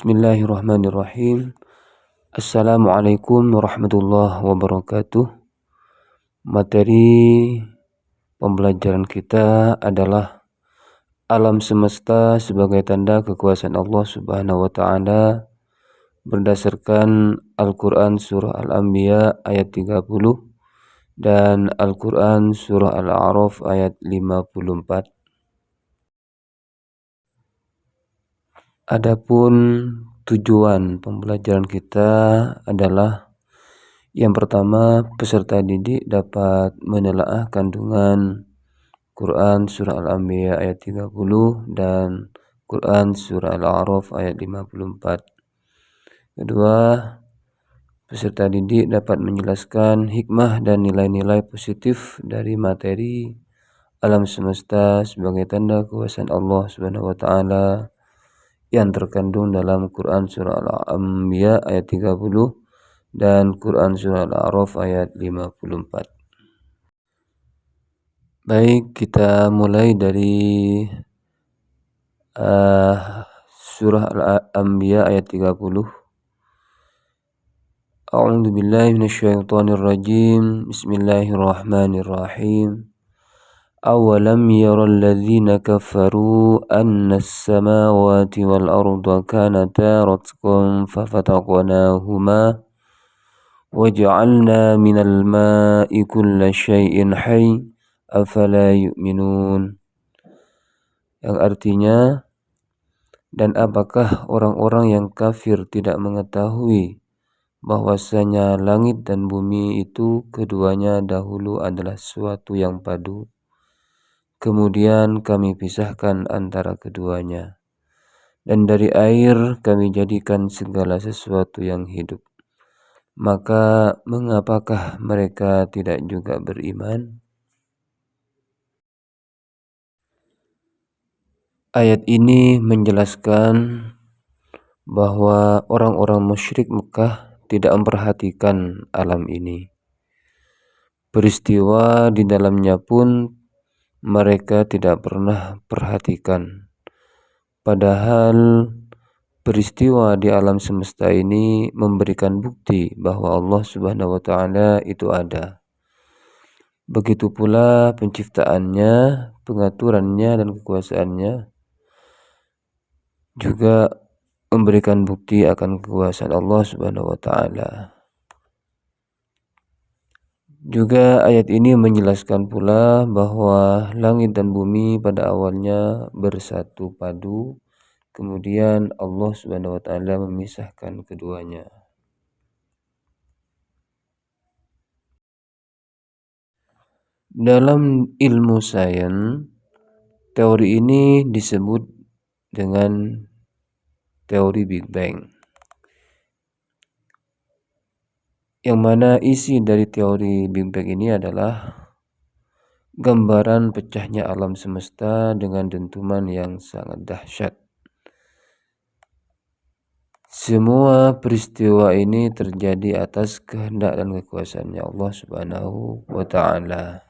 Bismillahirrahmanirrahim. Assalamualaikum warahmatullahi wabarakatuh. Materi pembelajaran kita adalah alam semesta sebagai tanda kekuasaan Allah Subhanahu wa ta'ala berdasarkan Al-Quran Surah Al-Anbiya ayat 30 dan Al-Quran Surah Al-A'raf ayat 54. Adapun tujuan pembelajaran kita adalah yang pertama, peserta didik dapat menelaah kandungan Quran Surah Al-Anbiya ayat 30 dan Quran Surah Al-A'raf ayat 54. Kedua, peserta didik dapat menjelaskan hikmah dan nilai-nilai positif dari materi alam semesta sebagai tanda kekuasaan Allah Subhanahu wa ta'ala yang terkandung dalam Quran Surah Al-Anbiya ayat 30 dan Quran Surah Al-A'raf ayat 54. Baik, kita mulai dari Surah Al-Anbiya ayat 30. A'udzu billahi minasyaitonir rajim. Bismillahirrahmanirrahim. أولم ير الذين كفروا أن السماوات والأرض كانتا رتقا ففتقناهما وجعلنا من الماء كل شيء حي أفلا يؤمنون, yang artinya, dan apakah orang-orang yang kafir tidak mengetahui bahwasanya langit dan bumi itu keduanya dahulu adalah suatu yang padu, kemudian kami pisahkan antara keduanya, dan dari air kami jadikan segala sesuatu yang hidup. Maka mengapakah mereka tidak juga beriman? Ayat ini menjelaskan bahwa orang-orang musyrik Mekah tidak memperhatikan alam ini. Peristiwa di dalamnya pun mereka tidak pernah perhatikan. Padahal peristiwa di alam semesta ini memberikan bukti bahwa Allah Subhanahu wa ta'ala itu ada. Begitu pula penciptaannya, pengaturannya dan kekuasaannya juga memberikan bukti akan kekuasaan Allah Subhanahu wa ta'ala. Juga ayat ini menjelaskan pula bahwa langit dan bumi pada awalnya bersatu padu, kemudian Allah Subhanahu wa ta'ala memisahkan keduanya. Dalam ilmu sains, teori ini disebut dengan teori Big Bang, yang mana isi dari teori Big Bang ini adalah gambaran pecahnya alam semesta dengan dentuman yang sangat dahsyat. Semua peristiwa ini terjadi atas kehendak dan kekuasaannya Allah Subhanahu wa ta'ala.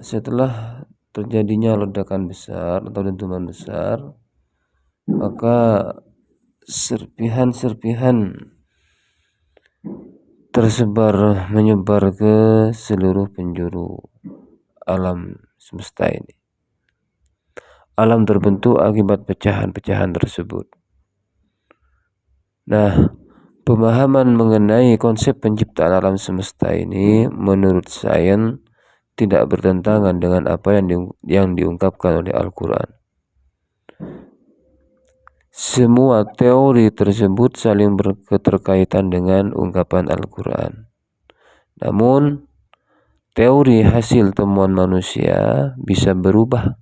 Setelah terjadinya ledakan besar atau dentuman besar, maka serpihan-serpihan menyebar ke seluruh penjuru alam semesta ini. Alam terbentuk akibat pecahan-pecahan tersebut. Nah, pemahaman mengenai konsep penciptaan alam semesta ini menurut sains tidak bertentangan dengan apa yang diungkapkan oleh Al-Quran. Semua teori tersebut saling berketerkaitan dengan ungkapan Al-Quran. Namun, teori hasil temuan manusia bisa berubah,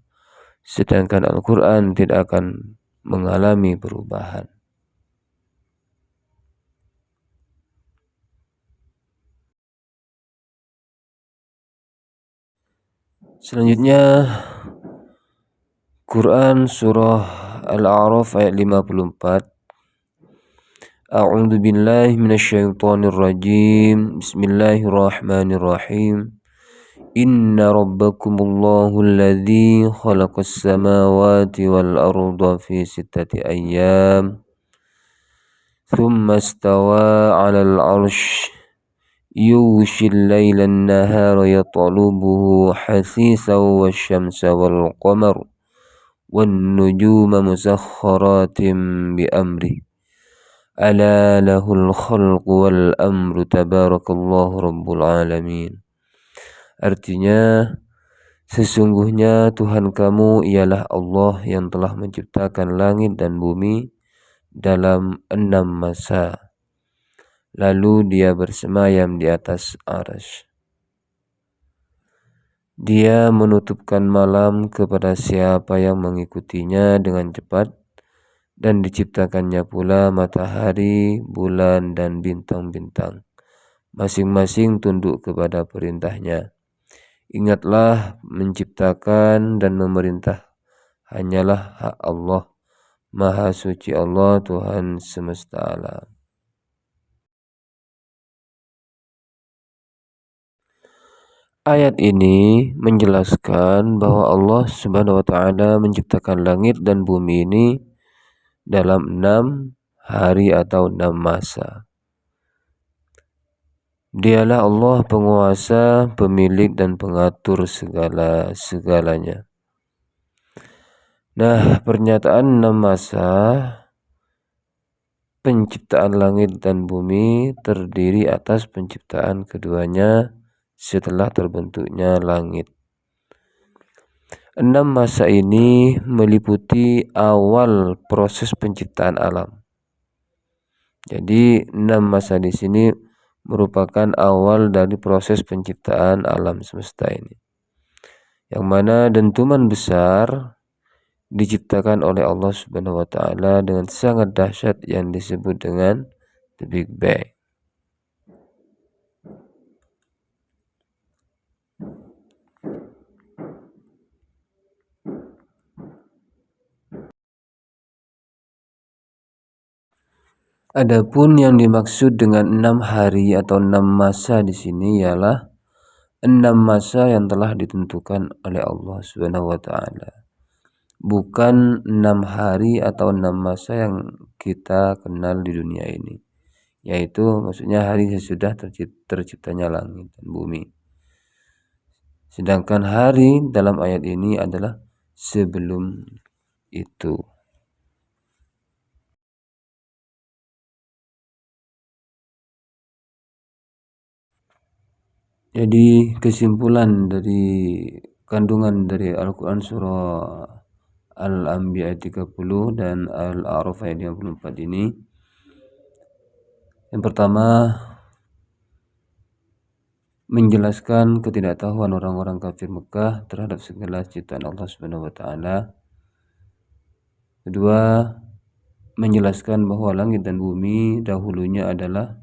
sedangkan Al-Quran tidak akan mengalami perubahan. Selanjutnya, Quran Surah Al-A'raf ayat 54. A'udzu billahi minasyaitonir rajim. Bismillahirrahmanirrahim. Inna rabbakumullahu alladhi khalaqas samawati wal arda fi sittati ayyam thumma istawa 'alal 'arsy yughshi al-laila an-nahara yatlubuhu hasisan wasyamsa wal qamara wan nujuma musakhkharatin bi amri ala lahul khalqu wal amru tabarakallahu rabbul alamin. Artinya, sesungguhnya Tuhan kamu ialah Allah yang telah menciptakan langit dan bumi dalam 6 masa. Lalu dia bersemayam di atas arsy. Dia menutupkan malam kepada siapa yang mengikutinya dengan cepat, dan diciptakannya pula matahari, bulan, dan bintang-bintang. Masing-masing tunduk kepada perintahnya. Ingatlah, menciptakan dan memerintah hanyalah hak Allah. Maha suci Allah, Tuhan semesta alam. Ayat ini menjelaskan bahwa Allah Subhanahu wa taala menciptakan langit dan bumi ini dalam 6 hari atau 6 masa. Dialah Allah penguasa, pemilik dan pengatur segalanya. Nah, pernyataan 6 masa penciptaan langit dan bumi terdiri atas penciptaan keduanya setelah terbentuknya langit. 6 masa ini meliputi awal proses penciptaan alam. Jadi 6 masa di sini merupakan awal dari proses penciptaan alam semesta ini, yang mana dentuman besar diciptakan oleh Allah Subhanahu wa taala dengan sangat dahsyat yang disebut dengan The Big Bang. Adapun yang dimaksud dengan 6 hari atau 6 masa di sini ialah 6 masa yang telah ditentukan oleh Allah Subhanahu wa taala. Bukan 6 hari atau 6 masa yang kita kenal di dunia ini. Yaitu maksudnya hari sesudah terciptanya langit dan bumi. Sedangkan hari dalam ayat ini adalah sebelum itu. Jadi kesimpulan dari kandungan dari Al-Quran surah Al-Anbiya 30 dan Al-A'raf ayat 54 ini, yang pertama menjelaskan ketidaktahuan orang-orang kafir Mekah terhadap segala ciptaan Allah Subhanahu wa taala. Kedua, menjelaskan bahwa langit dan bumi dahulunya adalah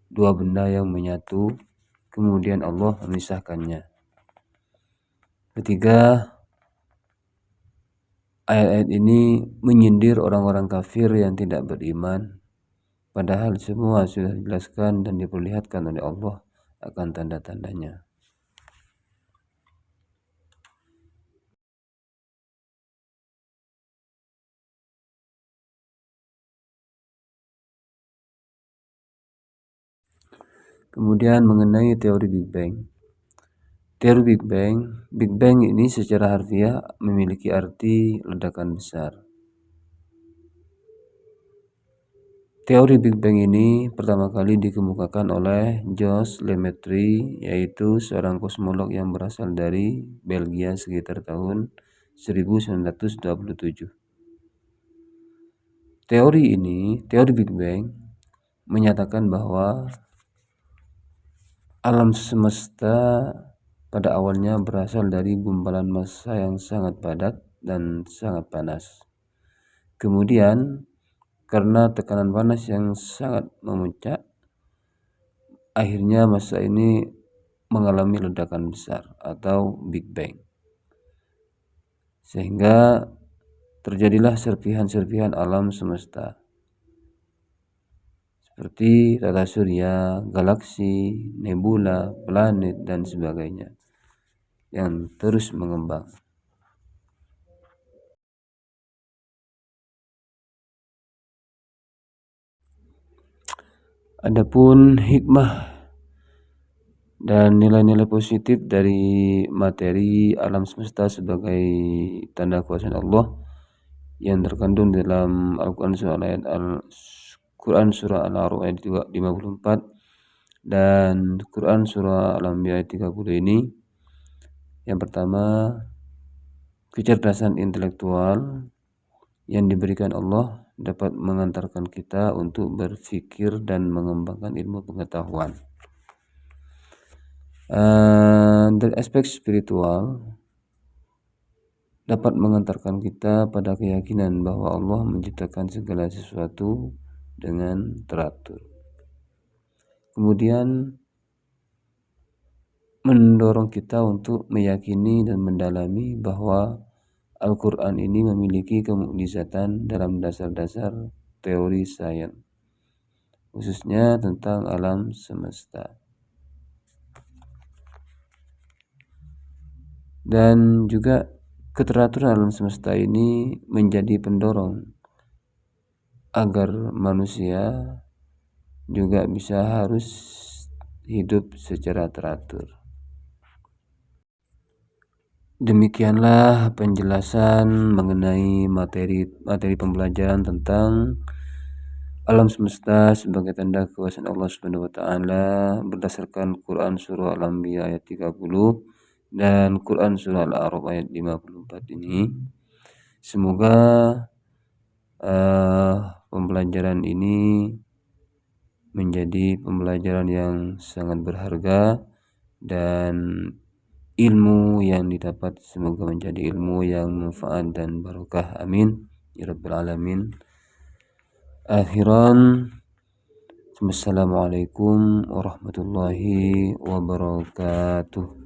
dua benda yang menyatu, kemudian Allah memisahkannya. Ketiga, ayat-ayat ini menyindir orang-orang kafir yang tidak beriman, padahal semua sudah dijelaskan dan diperlihatkan oleh Allah akan tanda-tandanya. Kemudian mengenai teori Big Bang. Teori Big Bang ini secara harfiah memiliki arti ledakan besar. Teori Big Bang ini pertama kali dikemukakan oleh Jos Lemaitre, yaitu seorang kosmolog yang berasal dari Belgia sekitar tahun 1927. Teori Big Bang, menyatakan bahwa alam semesta pada awalnya berasal dari gumpalan massa yang sangat padat dan sangat panas. Kemudian karena tekanan panas yang sangat memuncak, akhirnya massa ini mengalami ledakan besar atau Big Bang. Sehingga terjadilah serpihan-serpihan alam semesta, seperti tata surya, galaksi, nebula, planet, dan sebagainya. yang terus mengembang. Adapun hikmah dan nilai-nilai positif dari materi alam semesta sebagai tanda kuasa Allah yang terkandung dalam Al-Quran surah Al-A'raf ayat 54 dan Quran surah Al-Anbiya ayat 30 ini. Yang pertama, kecerdasan intelektual yang diberikan Allah dapat mengantarkan kita untuk berpikir dan mengembangkan ilmu pengetahuan. Dari aspek spiritual dapat mengantarkan kita pada keyakinan bahwa Allah menciptakan segala sesuatu dengan teratur. Kemudian mendorong kita untuk meyakini dan mendalami bahwa Al-Quran ini memiliki kemukjizatan dalam dasar-dasar teori sains, khususnya tentang alam semesta. Dan juga keteraturan alam semesta ini menjadi pendorong agar manusia juga harus hidup secara teratur. Demikianlah penjelasan mengenai materi pembelajaran tentang alam semesta sebagai tanda kekuasaan Allah Subhanahu wa taala berdasarkan Quran surah Al-Anbiya ayat 30 dan Quran surah Al-A'raf ayat 54 ini. Semoga pembelajaran ini menjadi pembelajaran yang sangat berharga dan ilmu yang didapat semoga menjadi ilmu yang manfaat dan barokah. Amin ya rabbal alamin. Akhiran, Assalamualaikum warahmatullahi wabarakatuh.